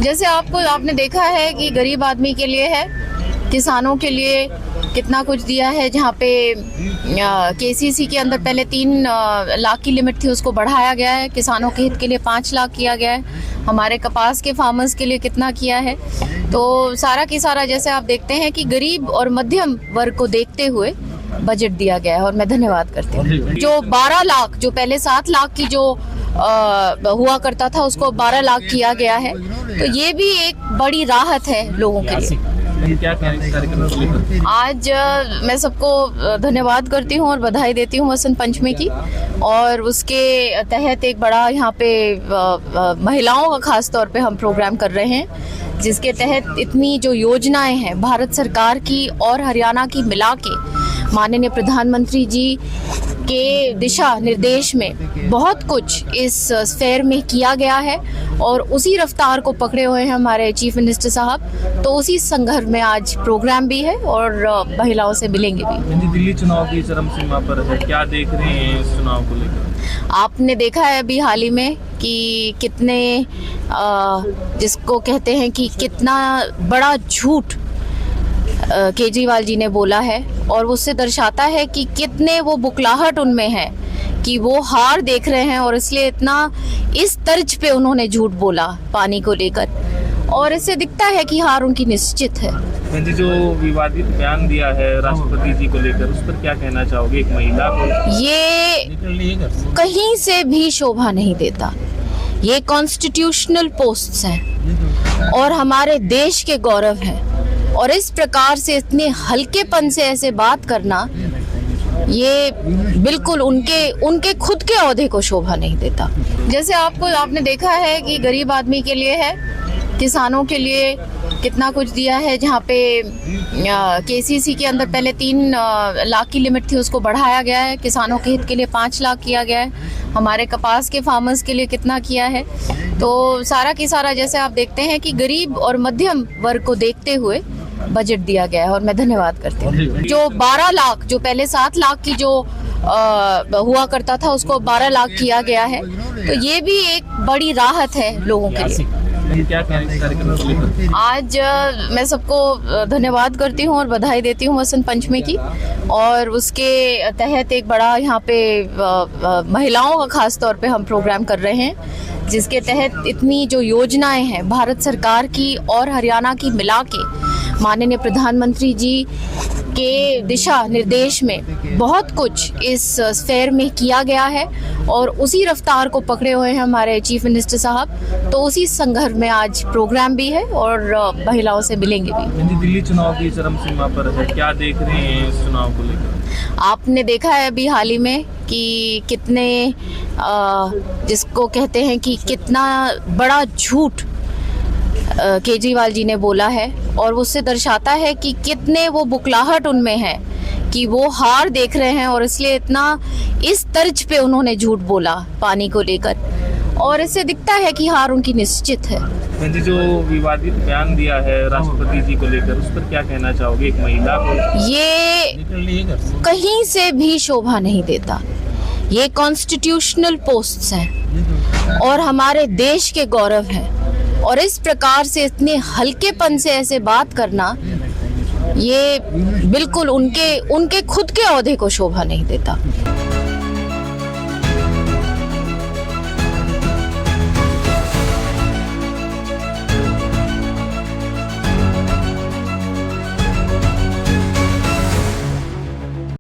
जैसे आपने देखा है कि गरीब आदमी के लिए है, किसानों के लिए कितना कुछ दिया है। जहाँ पे केसीसी के अंदर पहले 3 लाख की लिमिट थी, उसको बढ़ाया गया है। किसानों के हित के लिए 5 लाख किया गया है। हमारे कपास के फार्मर्स के लिए कितना किया है। तो सारा की सारा जैसे आप देखते हैं कि गरीब और मध्यम वर्ग को देखते हुए बजट दिया गया है और मैं धन्यवाद करती हूँ। जो 12 लाख, जो पहले 7 लाख की जो हुआ करता था, उसको 12 लाख किया गया है। तो ये भी एक बड़ी राहत है लोगों के लिए। क्या कार्यक्रम आज मैं सबको धन्यवाद करती हूँ और बधाई देती हूँ वसंत पंचमी की। और उसके तहत एक बड़ा यहाँ पे महिलाओं का खास तौर पे हम प्रोग्राम कर रहे हैं, जिसके तहत इतनी जो योजनाएं हैं भारत सरकार की और हरियाणा की मिला के माननीय प्रधानमंत्री जी के दिशा निर्देश में बहुत कुछ इस स्फेयर में किया गया है। और उसी रफ्तार को पकड़े हुए हैं हमारे चीफ मिनिस्टर साहब। तो उसी संदर्भ में आज प्रोग्राम भी है और महिलाओं से मिलेंगे भी। दिल्ली चुनाव की चरम सीमा पर है, क्या देख रहे हैं इस चुनाव को लेकर? आपने देखा है अभी हाल ही में कि कितने जिसको कहते हैं कि कितना बड़ा झूठ केजरीवाल जी ने बोला है। और उससे दर्शाता है कि कितने वो बुकलाहट उनमें है कि वो हार देख रहे हैं और इसलिए इतना इस तर्ज पे उन्होंने झूठ बोला पानी को लेकर। और इससे दिखता है कि हार उनकी निश्चित है। जी, जो विवादित बयान दिया है राष्ट्रपति जी को लेकर, उस पर क्या कहना चाहोगे एक महिला को? ये कहीं से भी शोभा नहीं देता। ये कॉन्स्टिट्यूशनल पोस्ट्स हैं और हमारे देश के गौरव हैं। और इस प्रकार से इतने हल्केपन से ऐसे बात करना, ये बिल्कुल उनके खुद के ओहदे को शोभा नहीं देता। जैसे आपने देखा है कि गरीब आदमी के लिए है, किसानों के लिए कितना कुछ दिया है। जहाँ पे केसीसी के अंदर पहले 3 लाख की लिमिट थी, उसको बढ़ाया गया है। किसानों के हित के लिए 5 लाख किया गया है। हमारे कपास के फार्मर्स के लिए कितना किया है। तो सारा की सारा जैसे आप देखते हैं कि गरीब और मध्यम वर्ग को देखते हुए बजट दिया गया है और मैं धन्यवाद करती हूँ। जो 12 लाख, जो पहले 7 लाख की जो हुआ करता था, उसको 12 लाख किया गया है। तो ये भी एक बड़ी राहत है लोगों के लिए। क्या कार्यक्रम आज मैं सबको धन्यवाद करती हूँ और बधाई देती हूँ वसंत पंचमी की। और उसके तहत एक बड़ा यहाँ पे महिलाओं का खास तौर पे हम प्रोग्राम कर रहे हैं, जिसके तहत इतनी जो योजनाएं हैं भारत सरकार की और हरियाणा की मिला के माननीय प्रधानमंत्री जी के दिशा निर्देश में बहुत कुछ इस स्फेयर में किया गया है। और उसी रफ्तार को पकड़े हुए हैं हमारे चीफ मिनिस्टर साहब। तो उसी संदर्भ में आज प्रोग्राम भी है और महिलाओं से मिलेंगे भी। दिल्ली चुनाव की चरम सीमा पर है, क्या देख रहे हैं इस चुनाव को लेकर? आपने देखा है अभी हाल ही में कि कितने जिसको कहते हैं कि कितना बड़ा झूठ केजरीवाल जी ने बोला है। और उससे दर्शाता है कि कितने वो बुकलाहट उनमें है कि वो हार देख रहे हैं और इसलिए इतना इस तर्ज पे उन्होंने झूठ बोला पानी को लेकर। और इससे दिखता है कि हार उनकी निश्चित है। जी, जो विवादित बयान दिया है राष्ट्रपति जी को लेकर, उस पर क्या कहना चाहोगे एक महिला को? ये कहीं से भी शोभा नहीं देता। ये कॉन्स्टिट्यूशनल पोस्ट्स हैं और हमारे देश के गौरव हैं। और इस प्रकार से इतने हल्केपन से ऐसे बात करना, ये बिल्कुल उनके खुद के ओहदे को शोभा नहीं देता।